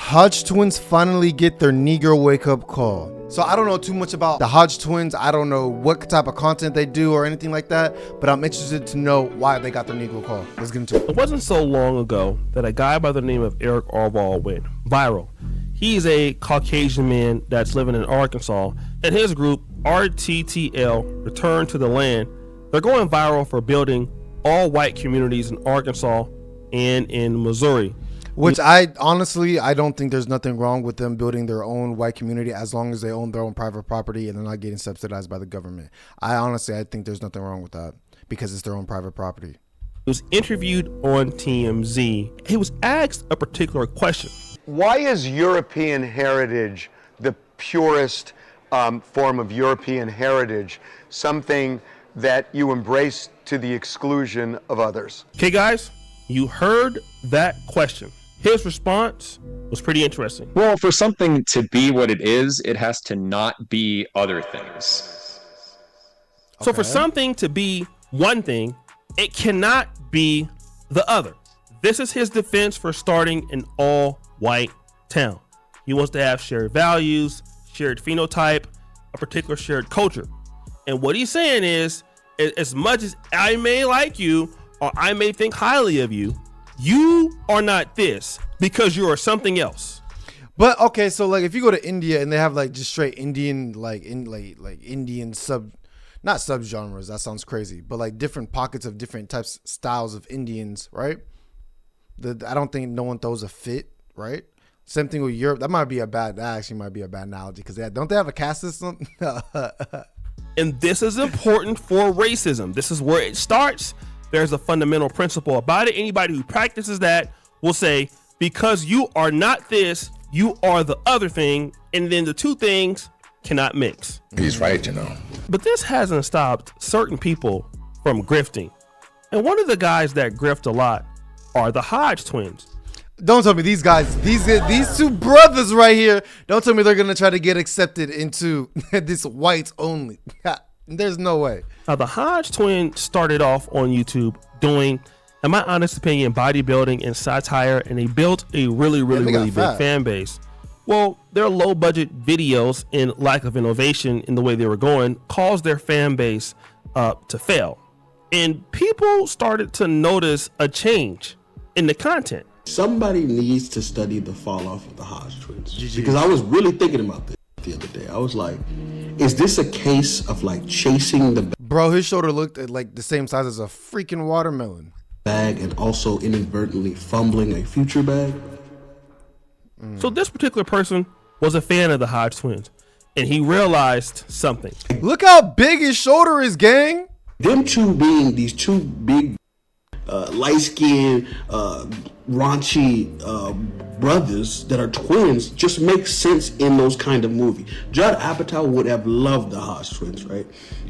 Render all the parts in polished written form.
Hodgetwins finally get their Negro wake-up call. So I don't know too much about the Hodgetwins. I don't know what type of content they do or anything like that, but I'm interested to know why they got their Negro call. Let's get into it. It wasn't so long ago that a guy by the name of Arval went viral. He's a Caucasian man that's living in Arkansas, and his group, RTTL, Return to the Land, they're going viral for building all white communities in Arkansas and in Missouri. Which I don't think there's nothing wrong with them building their own white community as long as they own their own private property and they're not getting subsidized by the government. I think there's nothing wrong with that because it's their own private property. He was interviewed on TMZ. He was asked a particular question. Why is European heritage the purest form of European heritage, something that you embrace to the exclusion of others? Okay, guys, you heard that question. His response was pretty interesting. Well, for something to be what it is, it has to not be other things. So for something to be one thing, it cannot be the other. This is his defense for starting an all-white town. He wants to have shared values, shared phenotype, a particular shared culture. And what he's saying is, as much as I may like you or I may think highly of you, you are not this because you are something else. But okay, so like if you go to India and they have like just straight Indian Indian not subgenres, that sounds crazy, but like different pockets of different types styles of Indians, right? I don't think no one throws a fit, right? Same thing with Europe. That actually might be a bad analogy because don't they have a caste system? And this is important for racism. This is where it starts. There's a fundamental principle about it. Anybody who practices that will say, because you are not this, you are the other thing, and then the two things cannot mix. He's right, you know. But this hasn't stopped certain people from grifting. And one of the guys that grift a lot are the Hodgetwins. Don't tell me these guys, these two brothers right here, don't tell me they're going to try to get accepted into this whites only. There's no way. Now, the Hodgetwins started off on YouTube doing, in my honest opinion, bodybuilding and satire, and they built a really big fan base. Well, their low budget videos and lack of innovation in the way they were going caused their fan base to fail. And people started to notice a change in the content. Somebody needs to study the Falloff of the Hodgetwins, because I was really thinking about this the other day. I was like, is this a case of like chasing the bro? His shoulder looked like the same size as a freaking watermelon bag and also inadvertently fumbling a future bag? So this particular person was a fan of the Hodgetwins, and he realized something. Look how big his shoulder is, gang. Them two being these two big light-skinned raunchy brothers that are twins just makes sense in those kind of movies. Judd Apatow would have loved the Hodgetwins, right?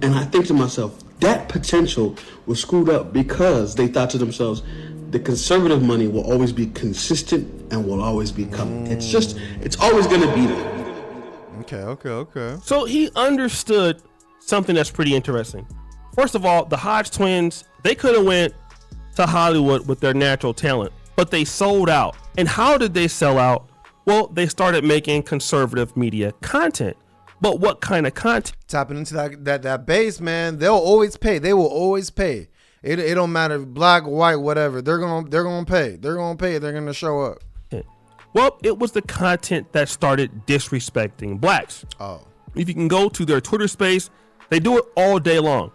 And I think to myself, that potential was screwed up because they thought to themselves, the conservative money will always be consistent and will always be coming. It's always going to be there. Okay. So he understood something that's pretty interesting. First of all, the Hodgetwins, they could have went to Hollywood with their natural talent, but they sold out. And how did they sell out? Well, they started making conservative media content. But what kind of content? Tapping into that base, man. They'll always pay. They will always pay. It don't matter, black, white, whatever. They're gonna pay. They're gonna pay. They're gonna show up. Well, it was the content that started disrespecting blacks. Oh. If you can go to their Twitter space, they do it all day long.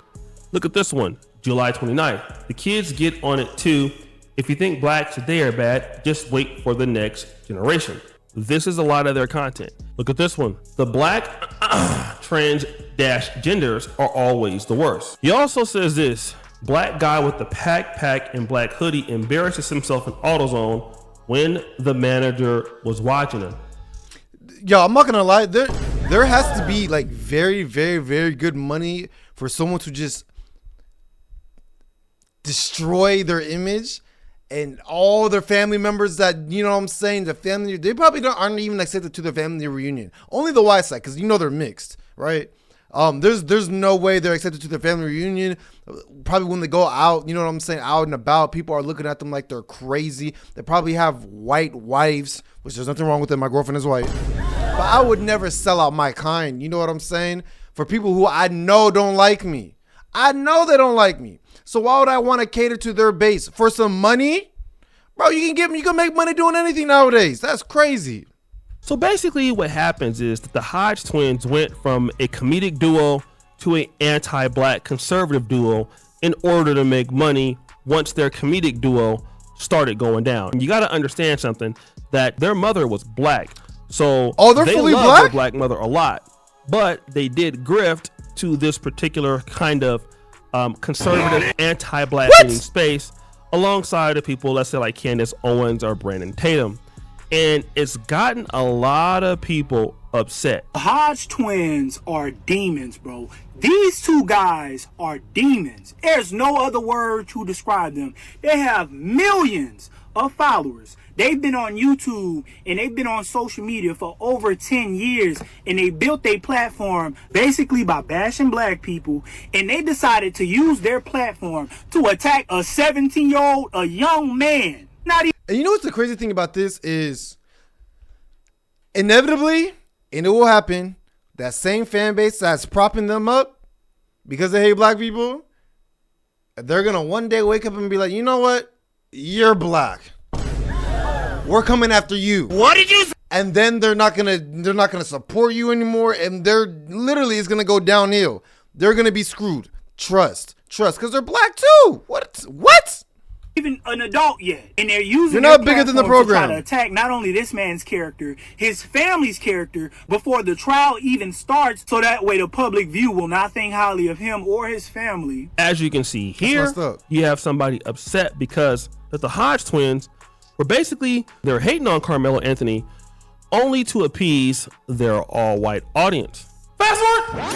Look at this one. July 29th. The kids get on it too. If you think blacks today are bad, just wait for the next generation. This is a lot of their content. Look at this one. The black trans-genders are always the worst. He also says this. Black guy with the pack and black hoodie embarrasses himself in AutoZone when the manager was watching him. Yo, I'm not gonna lie. There has to be like very good money for someone to just destroy their image and all their family members that, you know what I'm saying, the family, they probably aren't even accepted to their family reunion. Only the white side, because you know they're mixed, right? There's no way they're accepted to their family reunion. Probably when they go out, you know what I'm saying, out and about, people are looking at them like they're crazy. They probably have white wives, which there's nothing wrong with it. My girlfriend is white. But I would never sell out my kind. You know what I'm saying? For people who I know don't like me. I know they don't like me. So why would I want to cater to their base? For some money? Bro, you can make money doing anything nowadays. That's crazy. So basically what happens is that the Hodge twins went from a comedic duo to an anti-black conservative duo in order to make money once their comedic duo started going down. And you got to understand something, that their mother was black. So they're they fully love black? their black mother a lot, but they did grift to this particular kind of conservative anti-black leaning space alongside the people, let's say like Candace Owens or Brandon Tatum. And it's gotten a lot of people upset. The Hodge twins are demons, bro. These two guys are demons. There's no other word to describe them. They have millions of followers. They've been on YouTube and they've been on social media for over 10 years, and they built their platform basically by bashing black people, and they decided to use their platform to attack a 17-year-old, a young man. Not even. And you know what's the crazy thing about this is, inevitably, and it will happen, that same fan base that's propping them up because they hate black people, they're gonna one day wake up and be like, you know what? You're black. We're coming after you. What did you say? And then they're not gonna support you anymore, and they're literally it's gonna go downhill. They're gonna be screwed. Trust, because they're black too. What? Even an adult yet, and they're using You're not bigger than the platform program. to try to attack not only this man's character, his family's character before the trial even starts, so that way the public view will not think highly of him or his family. As you can see here, messed up. you have somebody upset because that the Hodge twins were basically, they're hating on Carmelo Anthony only to appease their all-white audience. Fast forward.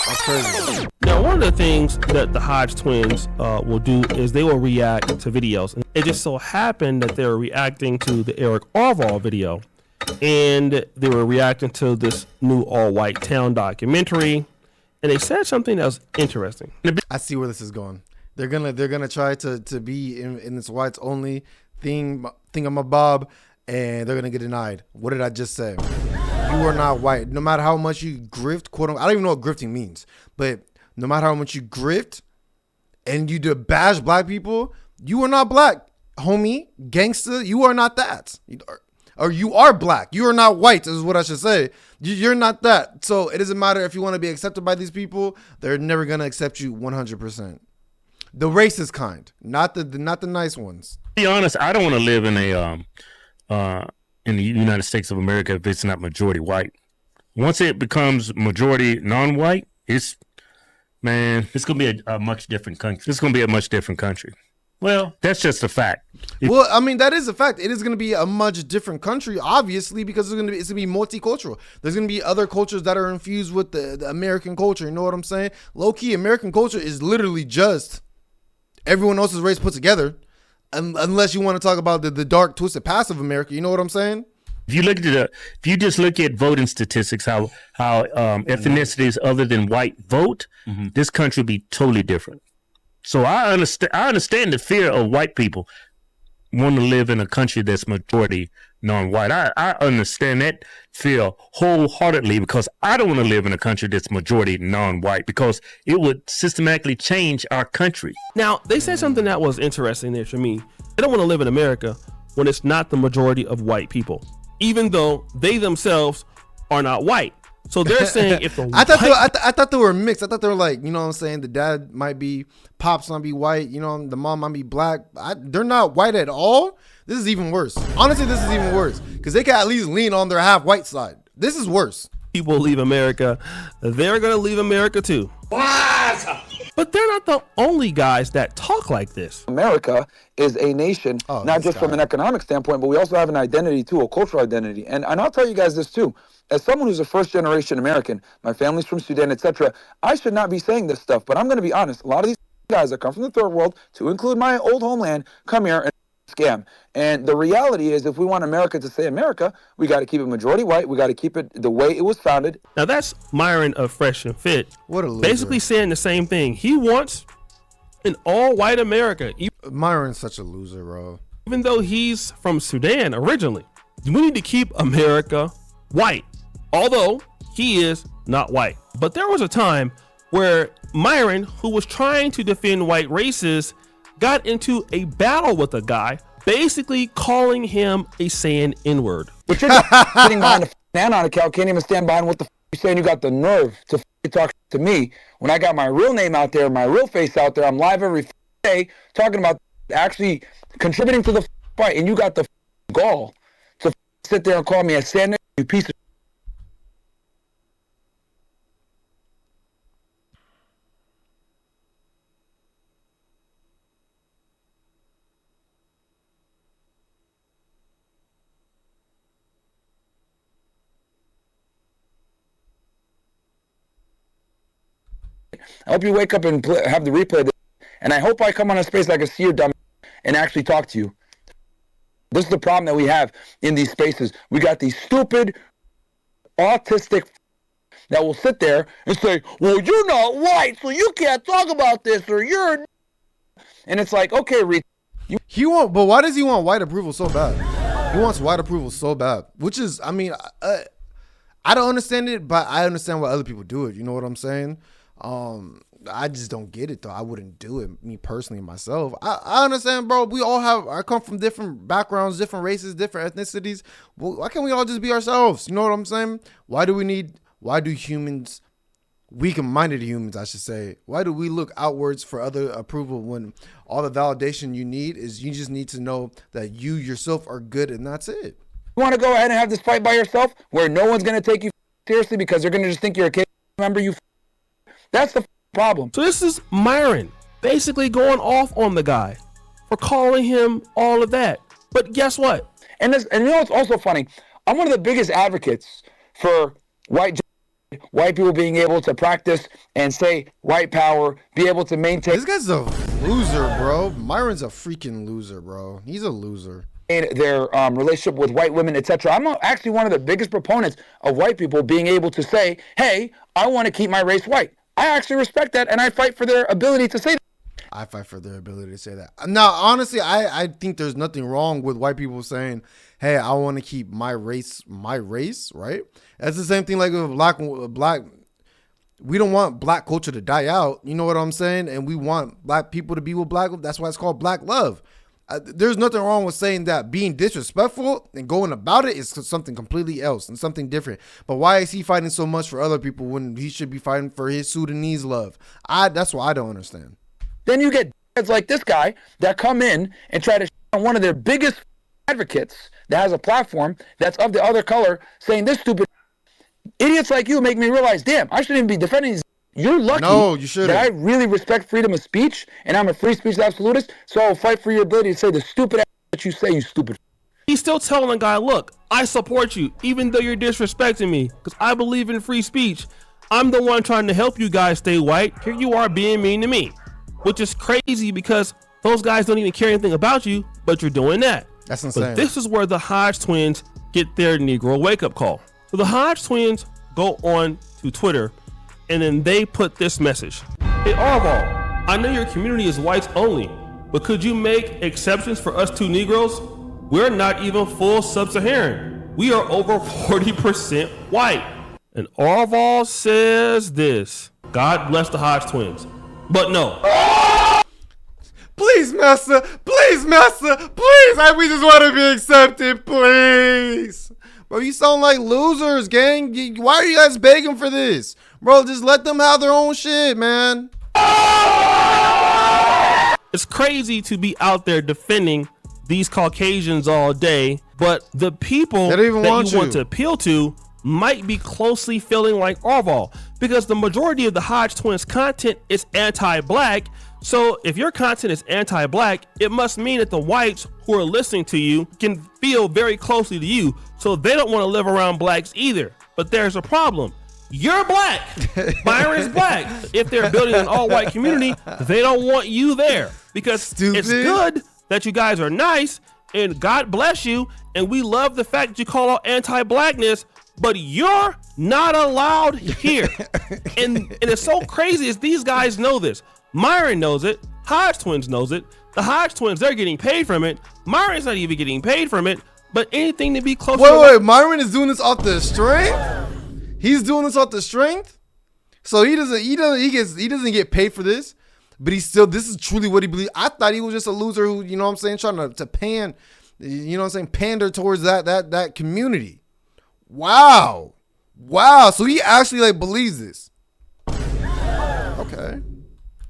That's crazy. Now, one of the things that the Hodge twins will do is they will react to videos. And it just so happened that they were reacting to the Eric Arval video, and they were reacting to this new all-white town documentary, and they said something that was interesting. I see where this is going. They're gonna try to be in this whites only thingamabob, and they're gonna get denied. What did I just say? You are not white. No matter how much you grift, quote unquote, I don't even know what grifting means, but no matter how much you grift and you bash black people, you are not black, homie, gangster. You are not that. Or you are black. You are not white, is what I should say. You're not that. So it doesn't matter if you want to be accepted by these people. They're never gonna accept you 100%. The racist kind, not the nice ones. To be honest, I don't want to live in the United States of America if it's not majority white. Once it becomes majority non-white, it's gonna be a much different country. It's gonna be a much different country. Well, that's just a fact. Well, I mean, that is a fact. It is going to be a much different country, obviously, because it's going to be multicultural. There's going to be other cultures that are infused with the American culture. You know what I'm saying? Low key, American culture is literally just everyone else's race put together, unless you want to talk about the dark, twisted past of America. You know what I'm saying? If you just look at voting statistics, how ethnicities other than white vote, this country would be totally different. So I understand the fear of white people want to live in a country that's majority non-white. I understand that fear wholeheartedly, because I don't want to live in a country that's majority non-white, because it would systematically change our country. Now, they said something that was interesting there to me. They don't want to live in America when it's not the majority of white people, even though they themselves are not white. So they're saying if the I thought they were mixed. I thought they were like, you know what I'm saying? The dad might be, pops might be white, you know, the mom might be black. They're not white at all. This is even worse. Honestly, this is even worse, because they can at least lean on their half white side. This is worse. People leave America, they're going to leave America too. What? But they're not the only guys that talk like this. America is a nation, not just from an economic standpoint, but we also have an identity too, a cultural identity. And I'll tell you guys this too. As someone who's a first-generation American, my family's from Sudan, etc., I should not be saying this stuff, but I'm going to be honest. A lot of these guys that come from the third world, to include my old homeland, come here and scam. And the reality is, if we want America to stay America, we got to keep it majority white. We got to keep it the way it was founded. Now that's Myron of Fresh and Fit. What a loser. Basically saying the same thing. He wants an all-white America. Myron's such a loser, bro. Even though he's from Sudan originally, we need to keep America white. Although he is not white. But there was a time where Myron, who was trying to defend white races, got into a battle with a guy, basically calling him a saying N-word. But you're sitting behind a nano account, can't even stand behind what the you saying. You got the nerve to talk to me when I got my real name out there, my real face out there. I'm live every day talking about actually contributing to the fight, and you got the gall to sit there and call me a saying, you piece of. I hope you wake up and have the replay. And I hope I come on a space like a see your dumb and actually talk to you. This is the problem that we have in these spaces. We got these stupid, autistic that will sit there and say, well, you're not white, so you can't talk about this, or you're... And it's like, okay, but why does he want white approval so bad? He wants white approval so bad, which is, I mean, I don't understand it, but I understand why other people do it. You know what I'm saying? I just don't get it though. I wouldn't do it, me personally, myself. I understand, bro. I come from different backgrounds, different races, different ethnicities. Well, why can't we all just be ourselves? You know what I'm saying? Why do humans, weak-minded humans, I should say, why do we look outwards for other approval when all the validation you need is you just need to know that you yourself are good and that's it? You want to go ahead and have this fight by yourself where no one's going to take you seriously because they're going to just think you're a kid member? That's the problem. So this is Myron basically going off on the guy for calling him all of that. But guess what? And you know what's also funny? I'm one of the biggest advocates for white people being able to practice and say white power, be able to maintain. This guy's a loser, bro. Myron's a freaking loser, bro. He's a loser. Their relationship with white women, etc. I'm actually one of the biggest proponents of white people being able to say, hey, I want to keep my race white. I actually respect that, and I fight for their ability to say that. I fight for their ability to say that. Now, honestly, I think there's nothing wrong with white people saying, hey, I want to keep my race, right? That's the same thing like with black. We don't want black culture to die out. You know what I'm saying? And we want black people to be with black. That's why it's called black love. There's nothing wrong with saying that being disrespectful and going about it is something completely else and something different. But why is he fighting so much for other people when he should be fighting for his Sudanese love? That's what I don't understand. Then you get kids like this guy that come in and try to on one of their biggest advocates that has a platform that's of the other color saying this stupid idiots like you make me realize, damn, I shouldn't even be defending these. You're lucky that I really respect freedom of speech, and I'm a free speech absolutist, so I'll fight for your ability to say the stupid that you say, you stupid. He's still telling the guy, look, I support you, even though you're disrespecting me, because I believe in free speech. I'm the one trying to help you guys stay white. Here you are being mean to me, which is crazy because those guys don't even care anything about you, but you're doing that. That's insane. But this is where the Hodge twins get their Negro wake-up call. So the Hodge twins go on to Twitter, and then they put this message. Hey, Arval, I know your community is whites only, but could you make exceptions for us two Negroes? We're not even full sub-Saharan. We are over 40% white. And Arval says this. God bless the Hodge twins. But no. Please, Massa. Please, Massa. Please. We just want to be accepted. Please. Bro, you sound like losers, gang. Why are you guys begging for this? Bro, just let them have their own shit, man. It's crazy to be out there defending these Caucasians all day, but the people that you want to appeal to might be closely feeling like Arval, because the majority of the Hodge twins content is anti-black. So if your content is anti-black, it must mean that the whites who are listening to you can feel very closely to you. So they don't want to live around blacks either. But there's a problem. You're black. Byron's black. If they're building an all-white community, they don't want you there because it's good that you guys are nice and God bless you, and we love the fact that you call out anti-blackness, but you're not allowed here. and it's so crazy is these guys know this. Myron knows it. Hodgetwins knows it. The Hodgetwins, they're getting paid from it. Myron's not even getting paid from it, but anything to be close to. Wait, Myron is doing this off the strength? He's doing this off the strength? So he doesn't get paid for this, but this is truly what he believes. I thought he was just a loser who, you know what I'm saying, trying to pander towards that community. Wow. So he actually like believes this. Okay.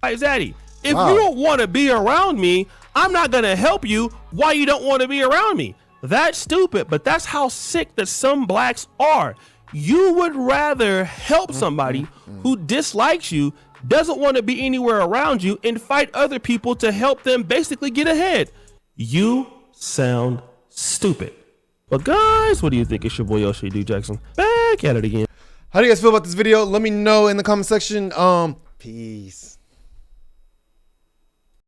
Hey, Zaddy, if you don't want to be around me, I'm not going to help you why you don't want to be around me. That's stupid, but that's how sick that some blacks are. You would rather help somebody who dislikes you, doesn't want to be anywhere around you, and fight other people to help them basically get ahead. You sound stupid. But guys, what do you think? It's your boy Oshay D. Jackson. Back at it again. How do you guys feel about this video? Let me know in the comment section. Peace.